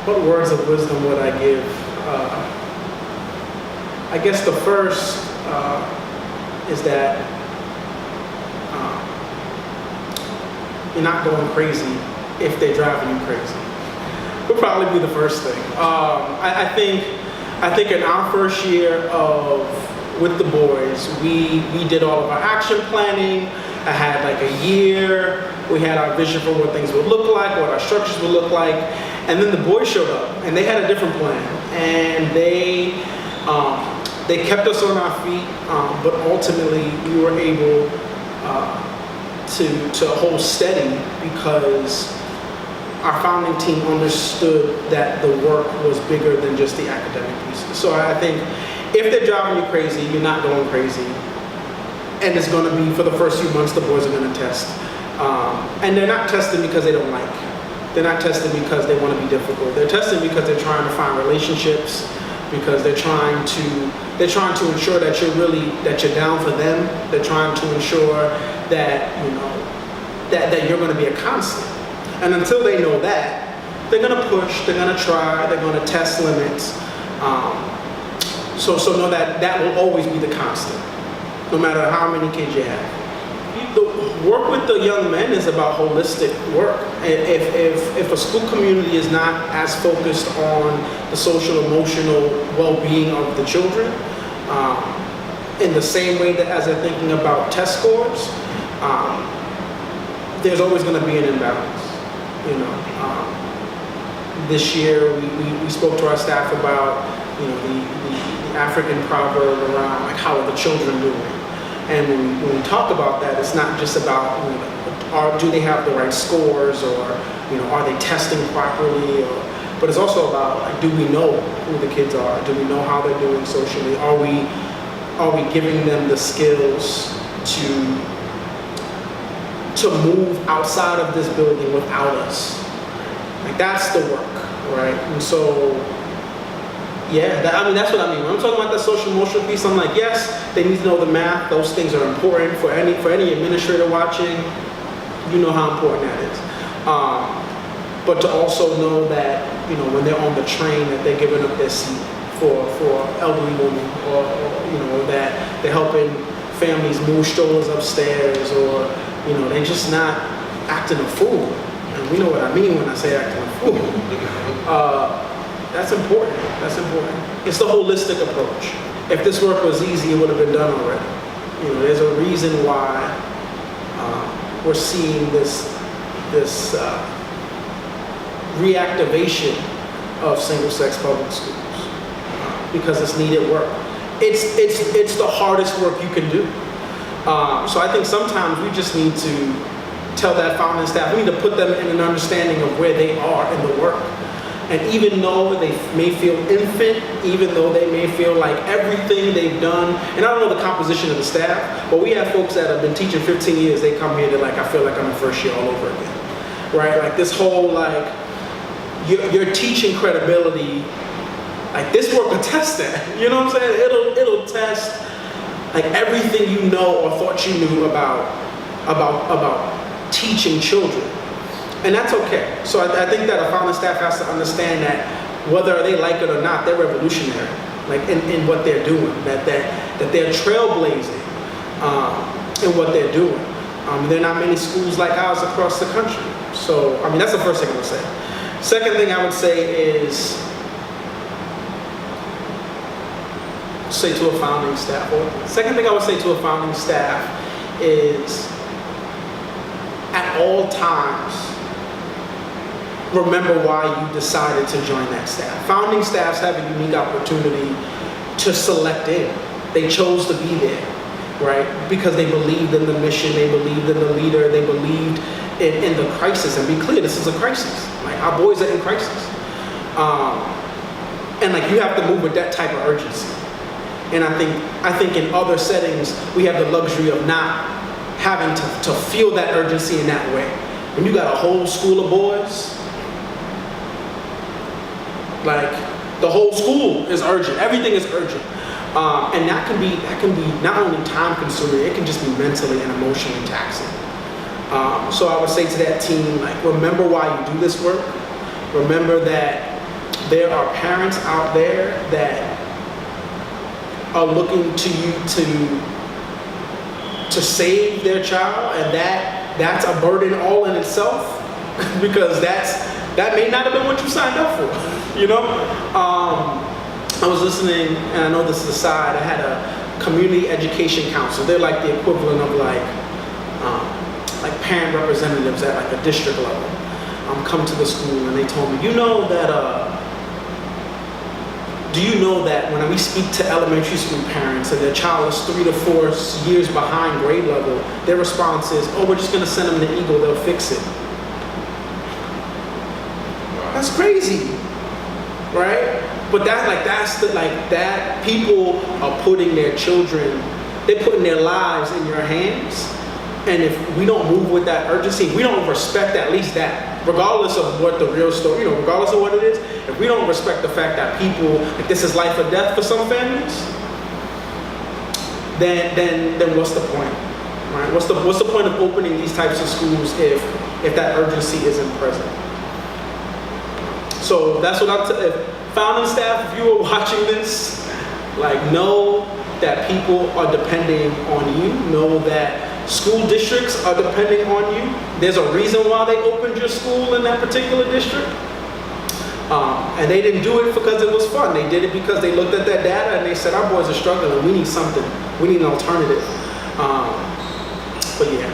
What words of wisdom would I give? I guess the first is that you're not going crazy if they're driving you crazy. Would probably be the first thing. I think in our first year with the boys, we did all of our action planning. I had like a year. We had our vision for what things would look like, what our structures would look like, and then the boys showed up and they had a different plan, and they kept us on our feet, but ultimately we were able to hold steady because our founding team understood that the work was bigger than just the academic pieces. So I think if they're driving you crazy, you're not going crazy. And it's going to be, for the first few months, the boys are going to test. And they're not testing because they don't like. They're not testing because they want to be difficult. They're testing because they're trying to find relationships, because they're trying to ensure that you're down for them. They're trying to ensure that, that you're going to be a constant. And until they know that, they're going to push, they're going to try, they're going to test limits. So know that will always be the constant, no matter how many kids you have. The work with the young men is about holistic work. If a school community is not as focused on the social, emotional well-being of the children, in the same way that as they're thinking about test scores, there's always going to be an imbalance. This year we spoke to our staff about the African proverb around like how are the children doing. And when we talk about that, it's not just about do they have the right scores, or are they testing properly, but it's also about like, do we know who the kids are? Do we know how they're doing socially? Are we giving them the skills to move outside of this building without us? Like that's the work, right? And so yeah, that's what I mean. When I'm talking about the social emotional piece, I'm like, yes, they need to know the math. Those things are important for any administrator watching. You know how important that is. But to also know that when they're on the train, that they're giving up their seat for elderly women, or that they're helping families move strollers upstairs, or they're just not acting a fool. And we know what I mean when I say acting a fool. That's important. That's important. It's the holistic approach. If this work was easy, it would have been done already. There's a reason why we're seeing this reactivation of single-sex public schools because it's needed work. It's the hardest work you can do. So I think sometimes we just need to tell that founding staff, we need to put them in an understanding of where they are in the work. And even though they may feel infant, even though they may feel like everything they've done, and I don't know the composition of the staff, but we have folks that have been teaching 15 years, they come here, they're like, I feel like I'm in first year all over again, right? Like this whole, like, your teaching credibility, like this work will test that, you know what I'm saying? It'll test, like, everything you know or thought you knew about teaching children. And that's okay. So I think that a founding staff has to understand that whether they like it or not, they're revolutionary, like in what they're doing, that they're trailblazing in what they're doing. There are not many schools like ours across the country. So, that's the first thing I would say. Second thing I would say is, to a founding staff is, at all times, remember why you decided to join that staff. Founding staffs have a unique opportunity to select in. They chose to be there, right? Because they believed in the mission, they believed in the leader, they believed in the crisis. And be clear, this is a crisis. Like, our boys are in crisis. And like, you have to move with that type of urgency. And I think in other settings, we have the luxury of not having to feel that urgency in that way. When you got a whole school of boys, like, the whole school is urgent. Everything is urgent. And that can be not only time consuming, it can just be mentally and emotionally taxing. So I would say to that team, like, remember why you do this work. Remember that there are parents out there that are looking to you to save their child, and that's a burden all in itself, because that may not have been what you signed up for. I was listening, and I know this is a side, I had a community education council. They're like the equivalent of like parent representatives at like a district level. Come to the school, and they told me, do you know that when we speak to elementary school parents and their child is 3 to 4 years behind grade level, their response is, oh, we're just going to send them to Eagle, they'll fix it. That's crazy, right? But that people are putting their children, they're putting their lives in your hands. And if we don't move with that urgency, if we don't respect at least that, regardless of what the real story, regardless of what it is, if we don't respect the fact that people, like this is life or death for some families, then what's the point, right? What's the point of opening these types of schools if that urgency isn't present? So that's what if founding staff, if you are watching this, know that people are depending on you, know that school districts are depending on you. There's a reason why they opened your school in that particular district. And they didn't do it because it was fun. They did it because they looked at that data and they said, our boys are struggling. We need something. We need an alternative. But yeah.